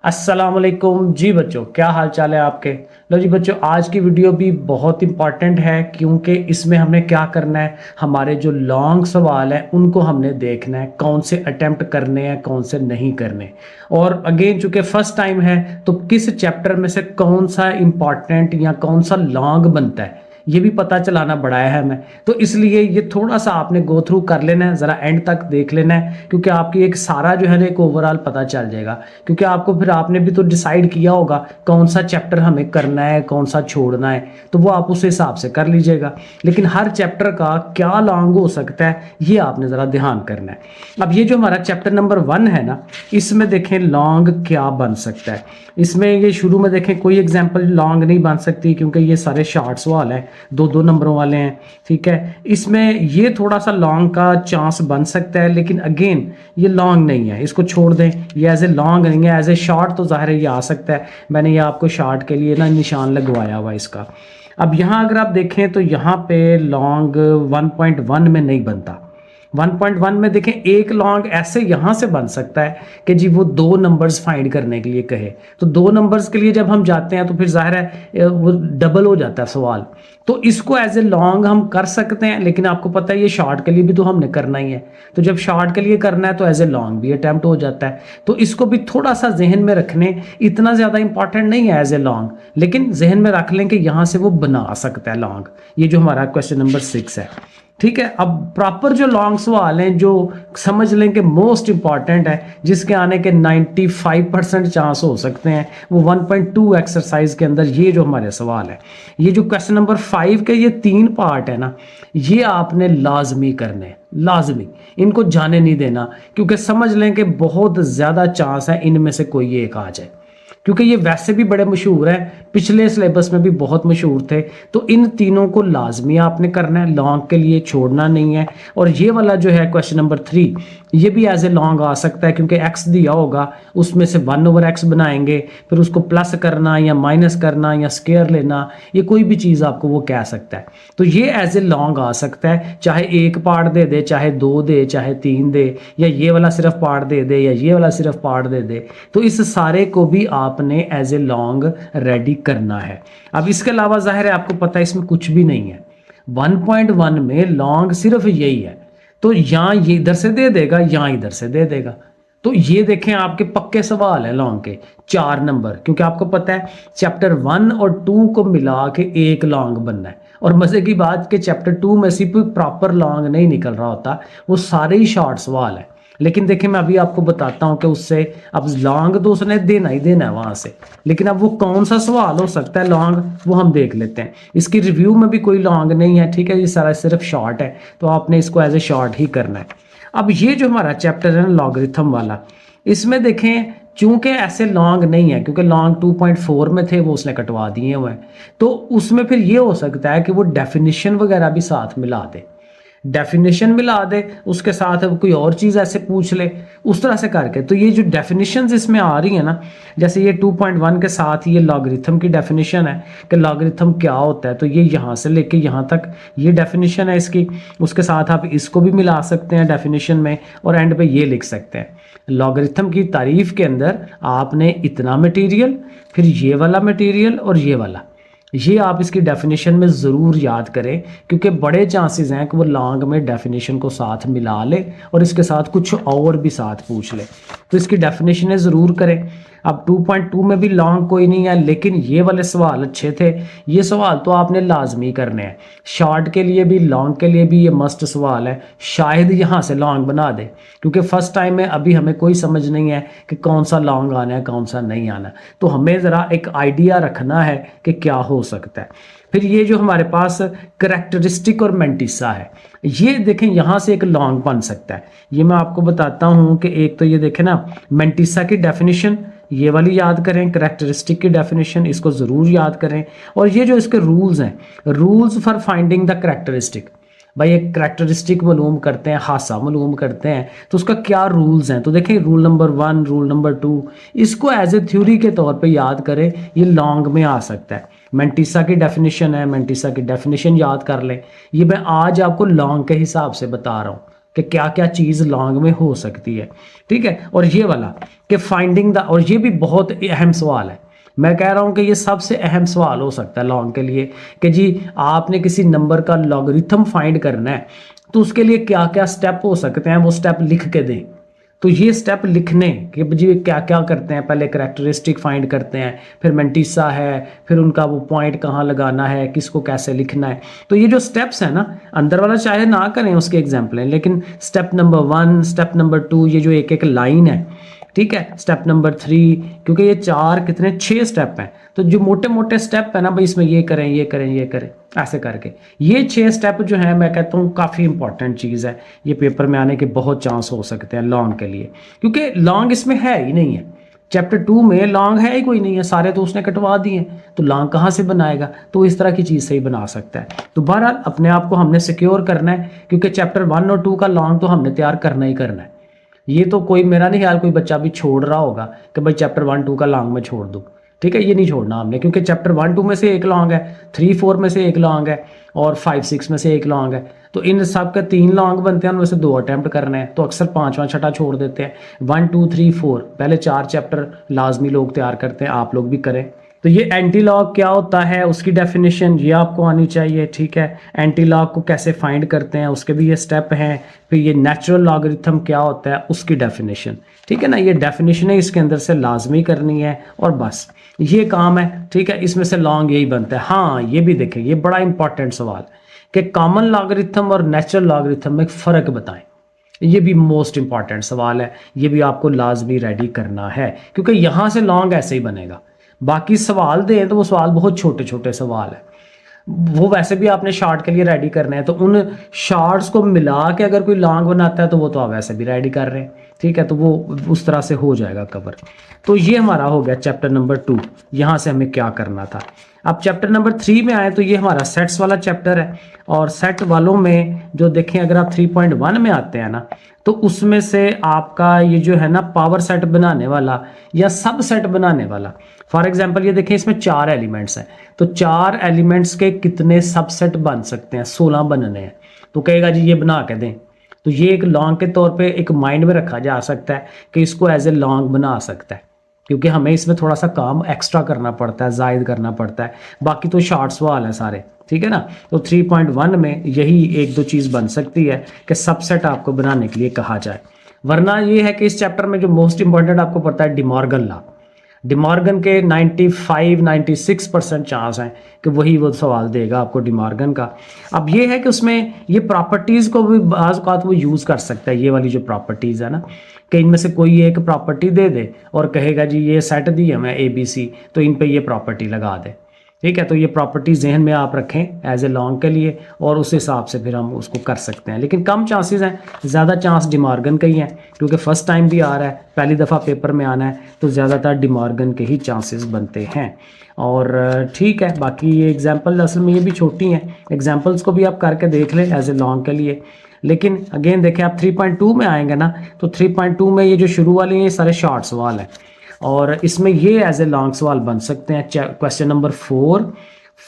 अस्सलाम वालेकुम जी बच्चों, क्या हाल चाल है आपके। लो जी बच्चों, आज की वीडियो भी बहुत इंपॉर्टेंट है क्योंकि इसमें हमने क्या करना है, हमारे जो लॉन्ग सवाल हैं उनको हमने देखना है, कौन से अटेम्प्ट करने हैं कौन से नहीं करने। और अगेन चूंकि फर्स्ट टाइम है तो किस चैप्टर में से कौन सा इंपॉर्टेंट या कौन सा लॉन्ग बनता है ये भी पता चलाना बड़ा है हमें। तो इसलिए ये थोड़ा सा आपने गो थ्रू कर लेना है, ज़रा एंड तक देख लेना है क्योंकि आपकी एक सारा जो है ना एक ओवरऑल पता चल जाएगा। क्योंकि आपको फिर आपने भी तो डिसाइड किया होगा कौन सा चैप्टर हमें करना है कौन सा छोड़ना है, तो वो आप उस हिसाब से कर लीजिएगा। लेकिन हर चैप्टर का क्या लॉन्ग हो सकता है ये आपने ज़रा ध्यान करना है। अब ये जो हमारा चैप्टर नंबर 1 है ना, इसमें देखें लॉन्ग क्या बन सकता है। इसमें ये शुरू में देखें कोई एग्जाम्पल लॉन्ग नहीं बन सकती क्योंकि ये सारे शॉर्ट सवाल हैं, 2-2 नंबरों वाले हैं। ठीक है, इसमें ये थोड़ा सा लॉन्ग का चांस बन सकता है लेकिन अगेन ये लॉन्ग नहीं है, इसको छोड़ दें। ये एज ए लॉन्ग नहीं है, एज ए शॉर्ट तो जाहिर है ये आ सकता है। मैंने ये आपको शॉर्ट के लिए ना निशान लगवाया हुआ इसका। अब यहाँ अगर आप देखें तो यहाँ पे लॉन्ग 1.1 में नहीं बनता। 1.1 में देखें एक लॉन्ग ऐसे यहां से बन सकता है कि जी वो 2 नंबर्स फाइंड करने के लिए कहे, तो 2 नंबर्स के लिए जब हम जाते हैं तो फिर जाहिर है वो डबल हो जाता है सवाल। तो इसको एज ए लॉन्ग हम कर सकते हैं, लेकिन आपको पता है ये शॉर्ट के लिए भी तो हमने करना ही है। तो जब शॉर्ट के लिए करना है तो एज ए लॉन्ग भी अटैम्प्ट हो जाता है। तो इसको भी थोड़ा सा जहन में रखने, इतना ज़्यादा इंपॉर्टेंट नहीं है एज ए लॉन्ग, लेकिन जहन में रख लें कि यहाँ से वो बना सकता है लॉन्ग। ये जो हमारा क्वेश्चन नंबर 6 है। ठीक है, अब प्रॉपर जो लॉन्ग सवाल हैं जो समझ लें कि मोस्ट इंपॉर्टेंट है, जिसके आने के 95% चांस हो सकते हैं, वो 1.2 एक्सरसाइज के अंदर ये जो हमारे सवाल है, ये जो क्वेश्चन नंबर 5 के ये 3 पार्ट है ना, ये आपने लाजमी करने, लाजमी इनको जाने नहीं देना। क्योंकि समझ लें कि बहुत ज़्यादा चांस है इनमें से कोई एक आ जाए, क्योंकि ये वैसे भी बड़े मशहूर हैं, पिछले सिलेबस में भी बहुत मशहूर थे। तो इन तीनों को लाजमी आपने करना है, लॉन्ग के लिए छोड़ना नहीं है। और ये वाला जो है क्वेश्चन नंबर 3, ये भी एज ए लॉन्ग आ सकता है क्योंकि x दिया होगा, उसमें से 1/x बनाएंगे, फिर उसको प्लस करना या माइनस करना या स्क्वायर लेना, ये कोई भी चीज़ आपको वो कह सकता है। तो ये एज ए लॉन्ग आ सकता है, चाहे एक पार्ट दे दे, चाहे 2 दे, चाहे 3 दे, या ये वाला सिर्फ पार्ट दे दे, या ये वाला सिर्फ पार्ट दे दे। तो इस सारे को भी आपने एज ए लॉन्ग रेडी करना है। अब इसके अलावा जाहिर है आपको पता है इसमें कुछ भी नहीं है। 1.1 में लॉन्ग सिर्फ यही है, तो यहाँ ये इधर से दे देगा, यहाँ इधर से दे देगा। तो ये देखें आपके पक्के सवाल है लॉन्ग के 4 नंबर, क्योंकि आपको पता है चैप्टर 1 और 2 को मिला के एक लॉन्ग बनना है। और मजे की बात कि चैप्टर 2 में सिर्फ प्रॉपर लॉन्ग नहीं निकल रहा होता, वो सारे ही शॉर्ट सवाल है। लेकिन देखिए मैं अभी आपको बताता हूं कि उससे अब लॉन्ग तो उसने देना ही देना है वहां से, लेकिन अब वो कौन सा सवाल हो सकता है लॉन्ग, वो हम देख लेते हैं। इसकी रिव्यू में भी कोई लॉन्ग नहीं है, ठीक है, ये सारा सिर्फ शॉर्ट है, तो आपने इसको एज ए शॉर्ट ही करना है। अब ये जो हमारा चैप्टर है लॉगरिथम वाला, इसमें देखें चूंकि ऐसे लॉन्ग नहीं है, क्योंकि लॉन्ग 2.4 में थे वो उसने कटवा दिए हुए हैं, तो उसमें फिर ये हो सकता है कि वो डेफिनेशन वगैरह भी साथ मिला दे, डेफिनेशन मिला दे, उसके साथ कोई और चीज़ ऐसे पूछ ले, उस तरह से करके। तो ये जो डेफिनेशंस इसमें आ रही है ना, जैसे ये 2.1 के साथ ये लॉगरिथम की डेफिनेशन है कि लॉगरिथम क्या होता है, तो ये यहाँ से लेके यहाँ तक ये डेफिनेशन है इसकी। उसके साथ आप इसको भी मिला सकते हैं डेफिनेशन में, और एंड पे ये लिख सकते हैं लॉगरिथम की तारीफ के अंदर आपने इतना मटेरियल, फिर ये वाला मटेरियल और ये वाला, ये आप इसकी डेफिनेशन में ज़रूर याद करें, क्योंकि बड़े चांसेस हैं कि वो लॉन्ग में डेफिनेशन को साथ मिला ले और इसके साथ कुछ और भी साथ पूछ ले। तो इसकी डेफिनेशन ज़रूर करें। अब 2.2 में भी लॉन्ग कोई नहीं है, लेकिन ये वाले सवाल अच्छे थे, ये सवाल तो आपने लाजमी करने हैं। शॉर्ट के लिए भी लॉन्ग के लिए भी ये मस्ट सवाल है, शायद यहाँ से लॉन्ग बना दे, क्योंकि फर्स्ट टाइम में अभी हमें कोई समझ नहीं है कि कौन सा लॉन्ग आना है कौन सा नहीं आना। तो हमें ज़रा एक आइडिया रखना है कि क्या हो सकता है। फिर ये जो हमारे पास करेक्टरिस्टिक और मेंटिसा है, ये देखें यहाँ से एक लॉन्ग बन सकता है। ये मैं आपको बताता हूँ कि एक तो ये देखें ना, मेंटिसा की डेफिनेशन ये वाली याद करें, करेक्टरिस्टिक की डेफिनेशन इसको ज़रूर याद करें, और ये जो इसके रूल्स हैं, rules for finding the characteristic. भाई एक करेक्टरिस्टिक मालूम करते हैं, हादसा मालूम करते हैं, तो उसका क्या रूल्स हैं। तो देखें रूल नंबर 1, रूल नंबर 2, इसको एज ए थ्योरी के तौर पे याद करें, ये लॉन्ग में आ सकता है। मेंटिसा की डेफिनेशन है, मेंटिसा की डेफिनेशन याद कर लें। ये मैं आज आपको लॉन्ग के हिसाब से बता रहा हूँ कि क्या क्या चीज़ लॉन्ग में हो सकती है, ठीक है। और ये वाला कि फाइंडिंग द, और ये भी बहुत अहम सवाल है। मैं कह रहा हूँ कि ये सबसे अहम सवाल हो सकता है लॉन्ग के लिए कि जी आपने किसी नंबर का लॉगरिथम फाइंड करना है तो उसके लिए क्या क्या स्टेप हो सकते हैं, वो स्टेप लिख के दें। तो ये स्टेप लिखने कि जी क्या क्या करते हैं, पहले करेक्टरिस्टिक फाइंड करते हैं, फिर मेंटिसा है, फिर उनका वो पॉइंट कहाँ लगाना है, किसको कैसे लिखना है। तो ये जो स्टेप्स हैं ना, अंदर वाला चाहे ना करें उसके एग्जाम्पल हैं, लेकिन स्टेप नंबर 1, स्टेप नंबर 2, ये जो एक एक लाइन है, ठीक है, स्टेप नंबर 3, क्योंकि ये 4 कितने 6 स्टेप हैं। तो जो मोटे मोटे स्टेप है ना भाई, इसमें ये करें ये करें ये करें, ऐसे करके ये 6 स्टेप जो है मैं कहता हूँ काफ़ी इंपॉर्टेंट चीज़ है। ये पेपर में आने के बहुत चांस हो सकते हैं लॉन्ग के लिए, क्योंकि लॉन्ग इसमें है ही नहीं है। चैप्टर 2 में लॉन्ग है ही कोई नहीं है, सारे तो उसने कटवा दिए, तो लॉन्ग कहाँ से बनाएगा। तो इस तरह की चीज़ से ही बना सकता है। तो बहरहाल अपने आप को हमने सिक्योर करना है, क्योंकि चैप्टर 1 और 2 का लॉन्ग तो हमने तैयार करना ही करना है। ये तो कोई, मेरा नहीं ख्याल कोई बच्चा भी छोड़ रहा होगा कि भाई चैप्टर 1 2 का लॉन्ग में छोड़ दूँ, ठीक है। ये नहीं छोड़ना हमने, क्योंकि चैप्टर 1 2 में से एक लॉन्ग है, 3 4 में से एक लॉन्ग है, और 5 6 में से एक लॉन्ग है। तो इन सब के 3 लॉन्ग बनते हैं, उनमें से 2 अटैम्प्ट करने हैं। तो अक्सर 5वां छठा छोड़ देते हैं। 1 2 3 4 पहले 4 चैप्टर लाजमी लोग तैयार करते हैं, आप लोग भी करें। तो ये एंटी लॉग क्या होता है, उसकी डेफिनेशन ये आपको आनी चाहिए, ठीक है। एंटी लॉग को कैसे फाइंड करते हैं, उसके भी ये स्टेप हैं। फिर ये नेचुरल लॉगरिथम क्या होता है, उसकी डेफिनेशन, ठीक है ना। ये डेफिनेशन है, इसके अंदर से लाजमी करनी है, और बस ये काम है, ठीक है। इसमें से लॉन्ग यही बनता है। हाँ, ये भी देखें, ये बड़ा इंपॉर्टेंट सवाल कि कॉमन लॉगरिथम और नेचुरल लॉगरिथम में फ़र्क बताएं। ये भी मोस्ट इंपॉर्टेंट सवाल है, ये भी आपको लाजमी रेडी करना है, क्योंकि यहाँ से लॉन्ग ऐसे ही बनेगा। बाकी सवाल दें तो वो सवाल बहुत छोटे छोटे सवाल है, वो वैसे भी आपने शार्ट के लिए रेडी करना है। तो उन शार्ट्स को मिला के अगर कोई लॉन्ग बनाता है तो वो तो आप वैसे भी रेडी कर रहे हैं, ठीक है। तो वो उस तरह से हो जाएगा कवर। तो ये हमारा हो गया चैप्टर नंबर 2, यहाँ से हमें क्या करना था। अब चैप्टर नंबर 3 में आए तो ये हमारा सेट्स वाला चैप्टर है। और सेट वालों में जो देखें, अगर आप 3.1 में आते हैं ना, तो उसमें से आपका ये जो है ना पावर सेट बनाने वाला या सब सेट बनाने वाला, फॉर एग्जांपल ये देखें, इसमें 4 एलिमेंट्स हैं, तो 4 एलिमेंट्स के कितने सबसेट बन सकते हैं, 16 बनने हैं। तो कहेगा जी ये बना के दें, तो ये एक लॉन्ग के तौर पे एक माइंड में रखा जा सकता है कि इसको एज ए लॉन्ग बना सकता है, क्योंकि हमें इसमें थोड़ा सा काम एक्स्ट्रा करना पड़ता है, जायद करना पड़ता है। बाकी तो शॉर्ट सवाल है सारे, ठीक है ना। तो 3.1 में यही 1-2 चीज़ बन सकती है कि सबसेट आपको बनाने के लिए कहा जाए। वरना ये है कि इस चैप्टर में जो मोस्ट इंपॉर्टेंट आपको पता है डिमॉर्गन लॉ, डिमॉर्गन के 95-96% चांस हैं कि वही वो सवाल देगा आपको डिमॉर्गन का। अब ये है कि उसमें ये प्रॉपर्टीज़ को भी बाज़ औक़ात वो यूज़ कर सकता है। ये वाली जो प्रॉपर्टीज़ है ना, कि इनमें से कोई एक प्रॉपर्टी दे दे और कहेगा जी ये सेट दी है मैं ABC, तो इन पे ये प्रॉपर्टी लगा दे, ठीक है। तो ये प्रॉपर्टी जहन में आप रखें एज ए लॉन्ग के लिए, और उस हिसाब से फिर हम उसको कर सकते हैं। लेकिन कम चांसेस हैं, ज़्यादा चांस डिमॉर्गन का ही है, क्योंकि फर्स्ट टाइम भी आ रहा है, पहली दफ़ा पेपर में आना है, तो ज़्यादातर डिमॉर्गन के ही चांसेस बनते हैं। और ठीक है, बाकी ये एग्जांपल असल में ये भी छोटी हैं, एग्जांपल्स को भी आप करके देख लें एज ए लॉन्ग के लिए। लेकिन अगेन देखें, आप 3.2 में आएंगे ना, तो 3.2 में ये जो शुरू वाले हैं ये सारे शॉर्ट सवाल हैं, और इसमें ये एज ए लॉन्ग सवाल बन सकते हैं। क्वेश्चन नंबर 4,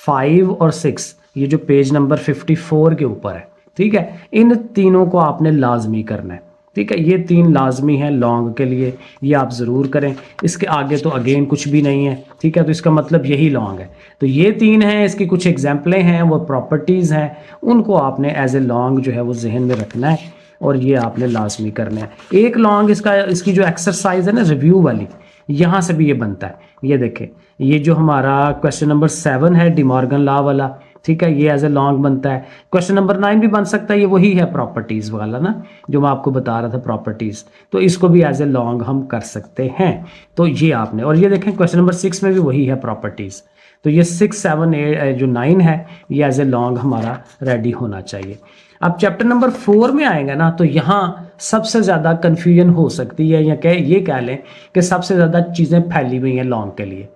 5 और 6, ये जो पेज नंबर 54 के ऊपर है, ठीक है। इन तीनों को आपने लाजमी करना है, ठीक है। ये 3 लाजमी है लॉन्ग के लिए, ये आप ज़रूर करें। इसके आगे तो अगेन कुछ भी नहीं है, ठीक है। तो इसका मतलब यही लॉन्ग है। तो ये 3 हैं, इसकी कुछ एग्जाम्पलें हैं, वो प्रॉपर्टीज़ हैं, उनको आपने एज ए लॉन्ग जो है वो जहन में रखना है, और ये आपने लाजमी करना है। एक लॉन्ग इसकी जो एक्सरसाइज है ना रिव्यू वाली, यहाँ से भी ये बनता है। ये देखें, ये जो हमारा क्वेश्चन नंबर 7 है डिमॉर्गन लॉ वाला, ठीक है, ये एज ए लॉन्ग बनता है। क्वेश्चन नंबर 9 भी बन सकता है, ये वही है प्रॉपर्टीज़ वाला ना, जो मैं आपको बता रहा था प्रॉपर्टीज़, तो इसको भी एज ए लॉन्ग हम कर सकते हैं। तो ये आपने, और ये देखें क्वेश्चन नंबर 6 में भी वही है प्रॉपर्टीज़। तो ये 6 7 8 जो 9 है, ये एज ए लॉन्ग हमारा रेडी होना चाहिए। अब चैप्टर नंबर 4 में आएगा ना, तो यहाँ सबसे ज़्यादा कन्फ्यूजन हो सकती है, या ये कह लें कि सबसे ज़्यादा चीज़ें फैली हुई हैं लॉन्ग के लिए।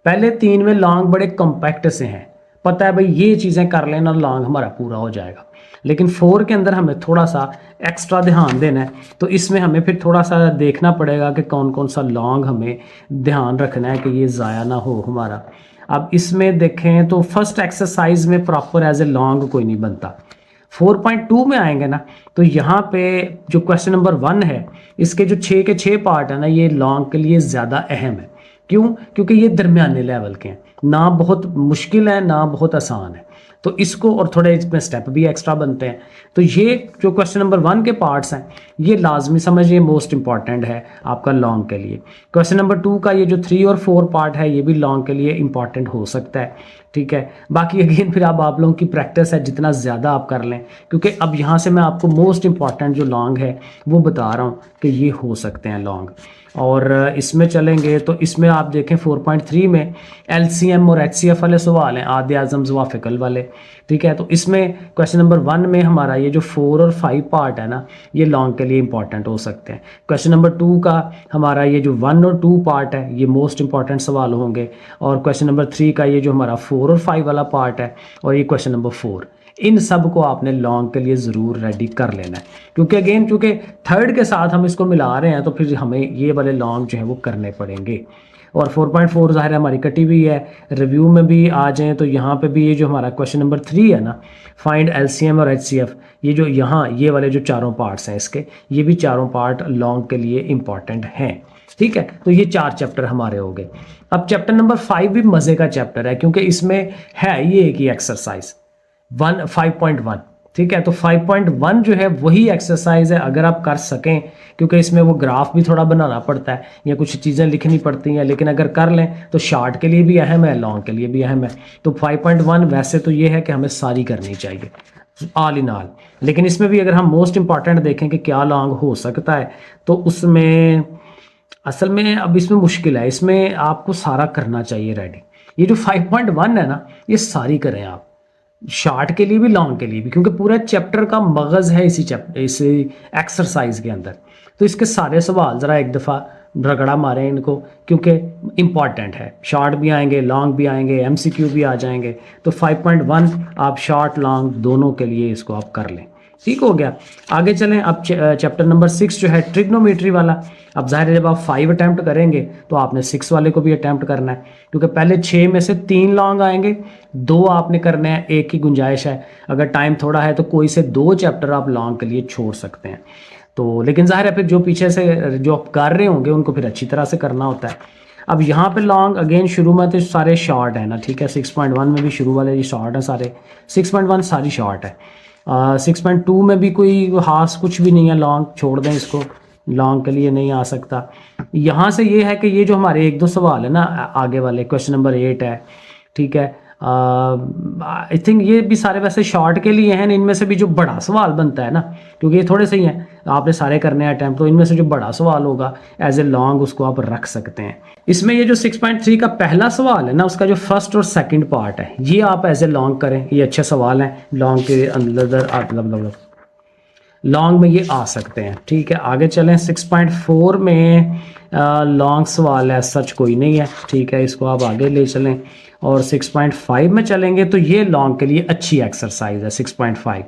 पहले 3 में लॉन्ग बड़े कॉम्पैक्ट से हैं, पता है भाई ये चीज़ें कर लेना लॉन्ग हमारा पूरा हो जाएगा। लेकिन 4 के अंदर हमें थोड़ा सा एक्स्ट्रा ध्यान देना है, तो इसमें हमें फिर थोड़ा सा देखना पड़ेगा कि कौन कौन सा लॉन्ग हमें ध्यान रखना है कि ये ज़ाया ना हो हमारा। अब इसमें देखें तो फर्स्ट एक्सरसाइज में प्रॉपर एज ए लॉन्ग कोई नहीं बनता। 4.2 में आएंगे ना, तो यहाँ पे जो क्वेश्चन नंबर 1 है, इसके जो 6 के 6 पार्ट है ना, ये लॉन्ग के लिए ज़्यादा अहम है। क्यों? क्योंकि ये दरमियाने लेवल के हैं, ना बहुत मुश्किल है ना बहुत आसान है, तो इसको और थोड़े इसमें स्टेप भी एक्स्ट्रा बनते हैं। तो ये जो क्वेश्चन नंबर 1 के पार्ट्स हैं, ये लाजमी समझिए मोस्ट इंपॉर्टेंट है आपका लॉन्ग के लिए। क्वेश्चन नंबर 2 का ये जो 3 और 4 पार्ट है, ये भी लॉन्ग के लिए इंपॉर्टेंट हो सकता है, ठीक है। बाकी अगेन फिर अब आप लोगों की प्रैक्टिस है, जितना ज़्यादा आप कर लें, क्योंकि अब यहाँ से मैं आपको मोस्ट इंपॉर्टेंट जो लॉन्ग है वो बता रहा हूँ कि ये हो सकते हैं लॉन्ग। और इसमें चलेंगे तो इसमें आप देखें 4.3 में LCM और HCF वाले सवाल हैं, आदे आज़म ज़वाफ़िक़ल वाले, ठीक है। तो इसमें क्वेश्चन नंबर 1 में हमारा ये जो 4 और 5 पार्ट है ना, ये लॉन्ग के लिए इंपॉर्टेंट हो सकते हैं। क्वेश्चन नंबर 2 का हमारा ये जो 1 और 2 पार्ट है, ये मोस्ट इंपॉर्टेंट सवाल होंगे। और क्वेश्चन नंबर 3 का ये जो हमारा 4 और 5 वाला पार्ट है, और ये क्वेश्चन नंबर 4, इन सब को आपने लॉन्ग के लिए ज़रूर रेडी कर लेना है, क्योंकि अगेन चूँकि थर्ड के साथ हम इसको मिला रहे हैं, तो फिर हमें ये वाले लॉन्ग जो है वो करने पड़ेंगे। और 4.4 ज़ाहिर है हमारी कटी हुई है, रिव्यू में भी आ जाएँ तो यहाँ पे भी ये जो हमारा क्वेश्चन नंबर 3 है ना, फाइंड LCM और HCF, ये जो यहाँ ये वाले जो चारों पार्ट्स हैं इसके, ये भी चारों पार्ट लॉन्ग के लिए इंपॉर्टेंट हैं, ठीक है। तो ये 4 चैप्टर हमारे हो गए। अब चैप्टर नंबर 5 भी मज़े का चैप्टर है, क्योंकि इसमें है ये एक ही एक्सरसाइज 5.1, ठीक है। तो 5.1 जो है वही एक्सरसाइज है, अगर आप कर सकें, क्योंकि इसमें वो ग्राफ भी थोड़ा बनाना पड़ता है या कुछ चीज़ें लिखनी पड़ती हैं, लेकिन अगर कर लें तो शार्ट के लिए भी अहम है, लॉन्ग के लिए भी अहम है। तो 5.1 वैसे तो ये है कि हमें सारी करनी चाहिए ऑल इन ऑल, लेकिन इसमें भी अगर हम मोस्ट इंपॉर्टेंट देखें कि क्या लॉन्ग हो सकता है, तो उसमें असल में अब इसमें मुश्किल है, इसमें आपको सारा करना चाहिए रेडी। ये जो 5.1 है ना, ये सारी करें आप, शार्ट के लिए भी लॉन्ग के लिए भी, क्योंकि पूरा चैप्टर का मगज़ है इसी चैप्टर, इसी एक्सरसाइज के अंदर। तो इसके सारे सवाल ज़रा एक दफ़ा रगड़ा मारें इनको, क्योंकि इम्पॉर्टेंट है, शॉर्ट भी आएंगे लॉन्ग भी आएंगे, MCQ भी आ जाएंगे। तो 5.1 आप शॉर्ट लॉन्ग दोनों के लिए इसको आप कर लें, ठीक हो गया। आगे चलें, अब चैप्टर नंबर 6 जो है ट्रिग्नोमेट्री वाला। अब ज़ाहिर है जब आप 5 अटैम्प्ट करेंगे तो आपने 6 वाले को भी अटैम्प्ट करना है, क्योंकि पहले 6 में से 3 लॉन्ग आएंगे, 2 आपने करने हैं, एक की गुंजाइश है, अगर टाइम थोड़ा है तो कोई से 2 चैप्टर आप लॉन्ग के लिए छोड़ सकते हैं। तो लेकिन ज़ाहिर है फिर जो पीछे से जो आप कर रहे होंगे उनको फिर अच्छी तरह से करना होता है। अब यहाँ पे लॉन्ग अगेन शुरू में तो सारे शॉर्ट है ना, ठीक है। 6.1 में भी शुरू वाले ये शॉर्ट है सारे, 6.1 सारी शॉर्ट है। 6.2 में भी कोई खास कुछ भी नहीं है, लॉन्ग छोड़ दें इसको, लॉन्ग के लिए नहीं आ सकता। यहाँ से ये है कि ये जो हमारे 1-2 सवाल है ना आगे वाले, क्वेश्चन नंबर 8 है, ठीक है। आई थिंक ये भी सारे वैसे शॉर्ट के लिए हैं, इनमें से भी जो बड़ा सवाल बनता है ना, क्योंकि ये थोड़े से ही हैं, आपने सारे करने हैं अटैम्प्ट, तो इनमें से जो बड़ा सवाल होगा एज ए लॉन्ग उसको आप रख सकते हैं। इसमें ये जो 6.3 का पहला सवाल है ना, उसका जो फर्स्ट और सेकंड पार्ट है, ये आप एज ए लॉन्ग करें, ये अच्छे सवाल हैं, लॉन्ग के अंदर लॉन्ग में ये आ सकते हैं, ठीक है। आगे चलें, 6.4 में लॉन्ग सवाल है सच कोई नहीं है, ठीक है, इसको आप आगे ले चलें। और 6.5 में चलेंगे तो ये लॉन्ग के लिए अच्छी एक्सरसाइज है 6.5।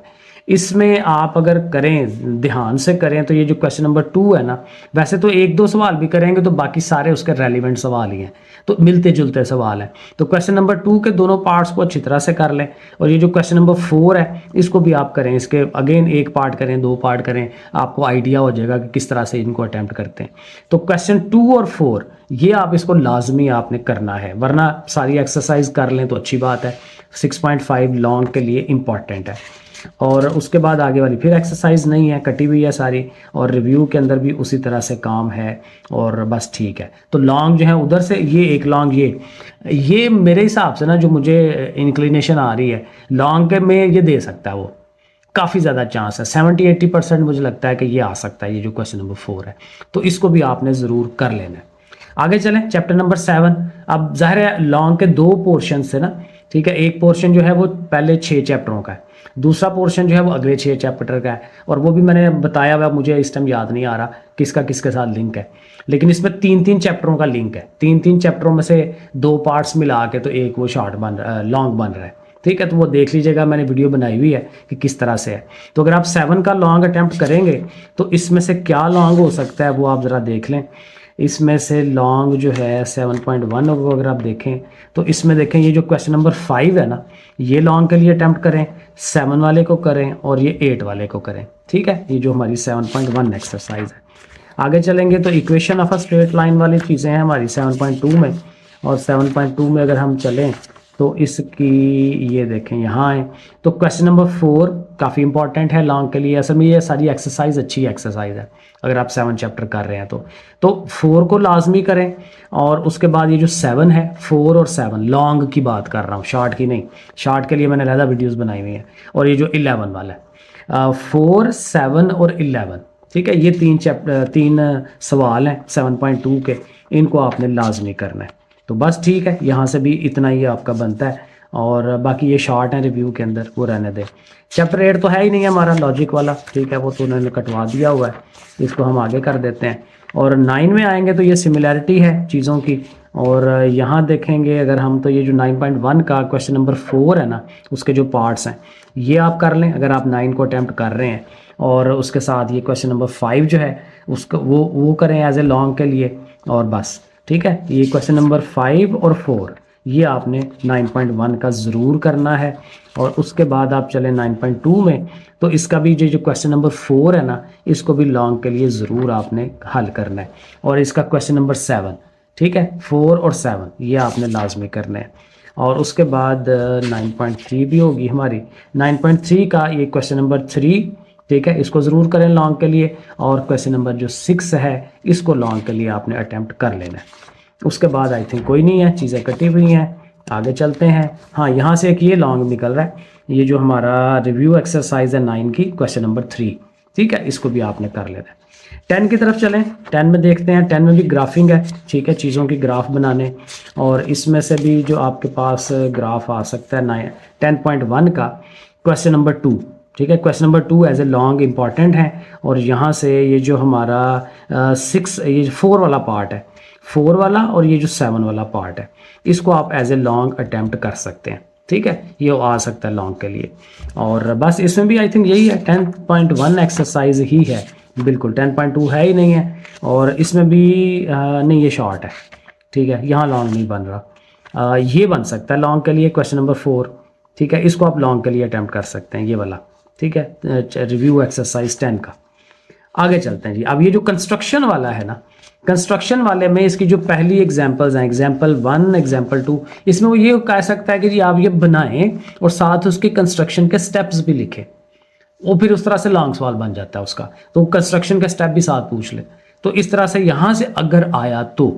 इसमें आप अगर करें, ध्यान से करें, तो ये जो क्वेश्चन नंबर 2 है ना, वैसे तो 1-2 सवाल भी करेंगे तो बाकी सारे उसके रेलिवेंट सवाल ही हैं, तो मिलते जुलते सवाल हैं। तो क्वेश्चन नंबर 2 के दोनों पार्ट्स को अच्छी तरह से कर लें। और ये जो क्वेश्चन नंबर 4 है इसको भी आप करें, इसके अगेन 1 पार्ट करें, 2 पार्ट करें, आपको आइडिया हो जाएगा कि किस तरह से इनको अटैम्प्ट करते हैं। तो क्वेश्चन 2 और 4 ये आप इसको लाजमी आपने करना है, वरना सारी एक्सरसाइज कर लें तो अच्छी बात है। 6.5 लॉन्ग के लिए इम्पॉर्टेंट है। और उसके बाद आगे वाली फिर एक्सरसाइज नहीं है, कटी हुई है सारी, और रिव्यू के अंदर भी उसी तरह से काम है, और बस ठीक है। तो लॉन्ग जो है उधर से ये एक लॉन्ग, ये मेरे हिसाब से ना जो मुझे इंक्लिनेशन आ रही है लॉन्ग के में ये दे सकता है, वो काफ़ी ज़्यादा चांस है, 70-80% मुझे लगता है कि ये आ सकता है, ये जो क्वेश्चन नंबर 4 है। तो इसको भी आपने ज़रूर कर लेना है। आगे चलें, चैप्टर नंबर 7। अब जाहिर है लॉन्ग के 2 पोर्शन है ना, ठीक है। एक पोर्शन जो है वो पहले 6 चैप्टरों का है, दूसरा पोर्शन जो है वो अगले 6 चैप्टर का है, और वो भी मैंने बताया हुआ, मुझे इस टाइम याद नहीं आ रहा किसका किसके साथ लिंक है, लेकिन इसमें 3-3 चैप्टरों का लिंक है। 3-3 चैप्टरों में से 2 पार्ट्स मिला के तो एक वो लॉन्ग बन रहा है, ठीक है। तो वो देख लीजिएगा, मैंने वीडियो बनाई हुई है कि किस तरह से है। तो अगर आप 7 का लॉन्ग अटैम्प्ट करेंगे तो इसमें से क्या लॉन्ग हो सकता है वो आप ज़रा देख लें। इसमें से लॉन्ग जो है 7.1 अगर आप देखें तो इसमें देखें ये जो क्वेश्चन नंबर 5 है ना, ये लॉन्ग के लिए अटैम्प्ट करें, 7 वाले को करें और ये 8 वाले को करें। ठीक है, ये जो हमारी 7.1 एक्सरसाइज है। आगे चलेंगे तो equation of a straight line वाली चीज़ें हैं हमारी 7.2 में, और 7.2 में अगर हम चलें तो इसकी ये देखें यहाँ है। तो क्वेश्चन नंबर 4 काफ़ी इंपॉर्टेंट है लॉन्ग के लिए। असल में ये सारी एक्सरसाइज अच्छी एक्सरसाइज है अगर आप 7 चैप्टर कर रहे हैं तो 4 को लाजमी करें। और उसके बाद ये जो 7 है, 4 और 7 लॉन्ग की बात कर रहा हूँ, शॉर्ट की नहीं। शॉर्ट के लिए मैंने अलग वीडियोज़ बनाई हुई हैं। और ये जो 11 वाला है, 4, 7 और 11, ठीक है, ये 3 सवाल हैं 7.2 के, इनको आपने लाजमी करना है। तो बस ठीक है, यहाँ से भी इतना ही आपका बनता है। और बाकी ये शॉर्ट है रिव्यू के अंदर, वो रहने दे। चैप्टर 8 तो है ही नहीं हमारा लॉजिक वाला, ठीक है, वो तो उन्होंने कटवा दिया हुआ है, इसको हम आगे कर देते हैं। और 9 में आएंगे तो ये सिमिलैरिटी है चीज़ों की। और यहाँ देखेंगे अगर हम तो ये जो 9.1 का क्वेश्चन नंबर 4 है ना, उसके जो पार्ट्स हैं ये आप कर लें अगर आप 9 को अटैम्प्ट कर रहे हैं। और उसके साथ ये क्वेश्चन नंबर 5 जो है उसको वो करें एज ए लॉन्ग के लिए, और बस ठीक है। ये क्वेश्चन नंबर 5 और 4 ये आपने 9.1 का ज़रूर करना है। और उसके बाद आप चलें 9.2 में, तो इसका भी जो क्वेश्चन नंबर 4 है ना, इसको भी लॉन्ग के लिए ज़रूर आपने हल करना है। और इसका क्वेश्चन नंबर 7, ठीक है, 4 और 7 ये आपने लाजमी करना है। और उसके बाद 9.3 भी होगी हमारी। 9.3 का ये क्वेश्चन नंबर 3, ठीक है, इसको ज़रूर करें लॉन्ग के लिए। और क्वेश्चन नंबर जो 6 है इसको लॉन्ग के लिए आपने अटैम्प्ट कर लेना है। उसके बाद आई थिंक कोई नहीं है, चीज़ें कटी हुई हैं, आगे चलते हैं। हाँ, यहाँ से एक ये लॉन्ग निकल रहा है, ये जो हमारा रिव्यू एक्सरसाइज है 9 की, क्वेश्चन नंबर 3, ठीक है, इसको भी आपने कर लेना है। 10 की तरफ चलें, 10 में देखते हैं। 10 में भी ग्राफिंग है, ठीक है, चीज़ों की ग्राफ बनाने। और इसमें से भी जो आपके पास ग्राफ आ सकता है 10.1 का क्वेश्चन नंबर 2, ठीक है, question number 2 as a long important है। और यहाँ से ये जो हमारा 6 ये 4 वाला पार्ट है, 4 वाला और ये जो 7 वाला पार्ट है, इसको आप एज ए लॉन्ग अटैम्प्ट कर सकते हैं, ठीक है, ये आ सकता है लॉन्ग के लिए। और बस इसमें भी आई थिंक यही है, 10.1 एक्सरसाइज ही है, बिल्कुल 10.2 है ही नहीं है। और इसमें भी नहीं, ये शॉर्ट है, ठीक है, यहाँ लॉन्ग नहीं बन रहा। ये बन सकता है लॉन्ग के लिए क्वेश्चन नंबर 4, ठीक है, इसको आप लॉन्ग के लिए अटैम्प्ट कर सकते हैं, ये वाला, ठीक है, रिव्यू एक्सरसाइज 10 का। आगे चलते हैं जी। अब ये जो कंस्ट्रक्शन वाला है ना, कंस्ट्रक्शन वाले में इसकी जो पहली एग्जांपल्स हैं, एग्जांपल 1, एग्जांपल 2, इसमें वो ये कह सकता है कि जी आप ये बनाएं और साथ उसके कंस्ट्रक्शन के स्टेप्स भी लिखें। वो फिर उस तरह से लॉन्ग सवाल बन जाता है उसका, तो कंस्ट्रक्शन के स्टेप भी साथ पूछ ले। तो इस तरह से यहाँ से अगर आया तो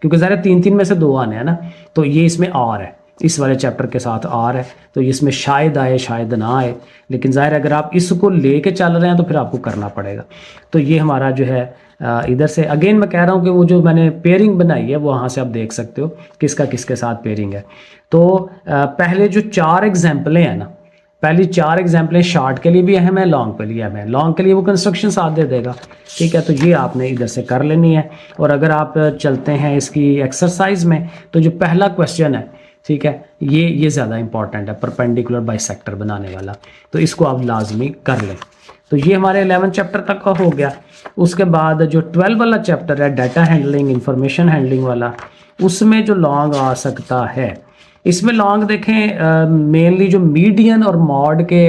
क्योंकि ज़रा 3 में से 2 आने हैं ना, तो ये इसमें आर है, इस वाले चैप्टर के साथ आर है, तो इसमें शायद आए शायद ना आए, लेकिन ज़ाहिर अगर आप इसको लेके चल रहे हैं तो फिर आपको करना पड़ेगा। तो ये हमारा जो है इधर से अगेन मैं कह रहा हूँ कि वो जो मैंने पेयरिंग बनाई है वो वहाँ से आप देख सकते हो किसका किसके साथ पेयरिंग है। तो पहले जो 4 एग्जाम्पलें हैं ना, पहली 4 एग्जाम्पलें शॉर्ट के लिए भी अहम है, लॉन्ग के लिए अहम है। लॉन्ग के लिए वो कंस्ट्रक्शन साथ दे देगा, ठीक है, तो ये आपने इधर से कर लेनी है। और अगर आप चलते हैं इसकी एक्सरसाइज में, तो जो पहला क्वेश्चन है, ठीक है, ये ज़्यादा इंपॉर्टेंट है, परपेंडिकुलर बाइसेक्टर बनाने वाला, तो इसको आप लाजमी कर लें। तो ये हमारे 11 चैप्टर तक का हो गया। उसके बाद जो 12 वाला चैप्टर है, डाटा हैंडलिंग, इंफॉर्मेशन हैंडलिंग वाला, उसमें जो लॉन्ग आ सकता है, इसमें लॉन्ग देखें मेनली जो मीडियन और मॉड के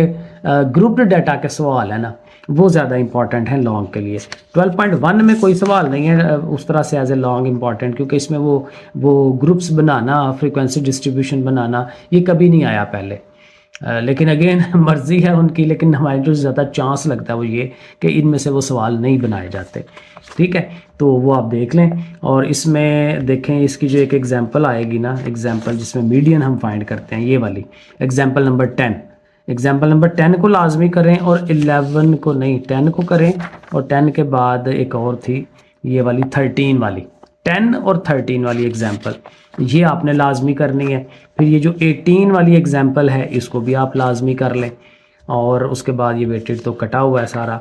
ग्रुप्ड डाटा के सवाल है ना, वो ज़्यादा इंपॉर्टेंट है लॉन्ग के लिए। 12.1 में कोई सवाल नहीं है उस तरह से एज ए लॉन्ग इंपॉर्टेंट, क्योंकि इसमें वो ग्रुप्स बनाना, फ्रीक्वेंसी डिस्ट्रीब्यूशन बनाना, ये कभी नहीं आया पहले। लेकिन अगेन मर्ज़ी है उनकी, लेकिन हमारे जो ज़्यादा चांस लगता है वो ये कि इनमें से वो सवाल नहीं बनाए जाते, ठीक है, तो वो आप देख लें। और इसमें देखें इसकी जो एक एग्जांपल आएगी ना, एग्जांपल जिसमें मीडियन हम फाइंड करते हैं, ये वाली एग्जांपल नंबर 10, एग्जांपल नंबर 10 को लाजमी करें और 11 को नहीं, 10 को करें। और 10 के बाद एक और थी ये वाली 13 वाली, 10 और 13 वाली एग्जांपल, ये आपने लाजमी करनी है। फिर ये जो 18 वाली एग्जांपल है इसको भी आप लाजमी कर लें। और उसके बाद ये वेटेड तो कटा हुआ है सारा।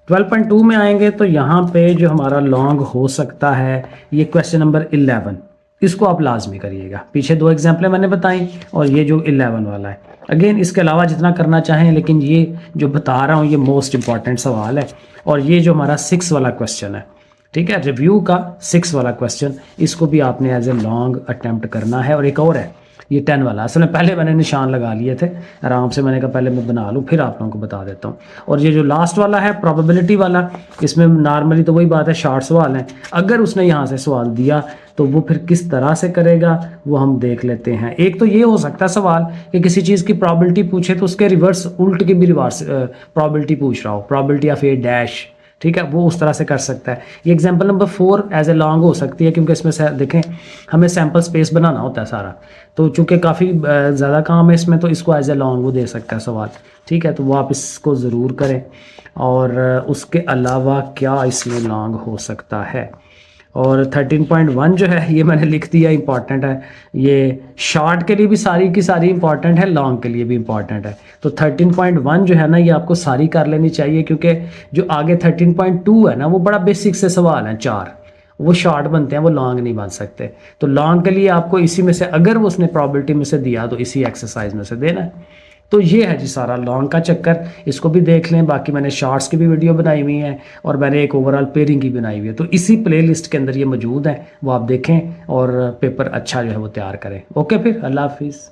12.2 में आएंगे तो यहाँ पे जो हमारा लॉन्ग हो सकता है ये क्वेश्चन नंबर 11, इसको आप लाजमी करिएगा। पीछे 2 एग्जाम्पलें मैंने बताई और ये जो 11 वाला है, अगेन इसके अलावा जितना करना चाहें, लेकिन ये जो बता रहा हूँ ये मोस्ट इंपॉर्टेंट सवाल है। और ये जो हमारा 6 वाला क्वेश्चन है, ठीक है। रिव्यू का 6 वाला क्वेश्चन, इसको भी आपने एज ए लॉन्ग अटेम्प्ट करना है। और एक और है ये 10 वाला, असल में पहले मैंने निशान लगा लिए थे आराम से, मैंने कहा पहले मैं बना लूँ फिर आप लोगों को बता देता हूँ। और ये जो लास्ट वाला है प्रोबेबिलिटी वाला, इसमें नॉर्मली तो वही बात है, शॉर्ट सवाल है। अगर उसने यहाँ से सवाल दिया तो वो फिर किस तरह से करेगा वो हम देख लेते हैं। एक तो ये हो सकता है सवाल कि किसी चीज़ की प्रॉबिलिटी पूछे तो उसके रिवर्स उल्ट की भी रिवर्स प्रॉबिलिटी पूछ रहा हो, प्रॉबिलिटी ऑफ ए डैश, ठीक है, वो उस तरह से कर सकता है। ये example number 4 as a long हो सकती है, क्योंकि इसमें से देखें हमें सैम्पल स्पेस बनाना होता है सारा, तो चूंकि काफ़ी ज़्यादा काम है इसमें, तो इसको एज ए लॉन्ग वो दे सकता है सवाल, ठीक है। तो वो आप इसको ज़रूर करें। और उसके अलावा क्या इसमें लॉन्ग हो सकता है, और 13.1 जो है ये मैंने लिख दिया, इंपॉर्टेंट है। ये शॉर्ट के लिए भी सारी की सारी इंपॉर्टेंट है, लॉन्ग के लिए भी इंपॉर्टेंट है। तो 13.1 जो है ना ये आपको सारी कर लेनी चाहिए, क्योंकि जो आगे 13.2 है ना वो बड़ा बेसिक से सवाल है, 4 वो शॉर्ट बनते हैं, वो लॉन्ग नहीं बन सकते। तो लॉन्ग के लिए आपको इसी में से, अगर वो उसने प्रॉबिलिटी में से दिया तो इसी एक्सरसाइज में से देना है। तो ये है जी सारा लॉन्ग का चक्कर, इसको भी देख लें। बाकी मैंने शॉर्ट्स की भी वीडियो बनाई हुई है और मैंने एक ओवरऑल पेयरिंग की बनाई हुई है, तो इसी प्लेलिस्ट के अंदर ये मौजूद है, वो आप देखें और पेपर अच्छा जो है वो तैयार करें। ओके, फिर अल्लाह हाफिज़।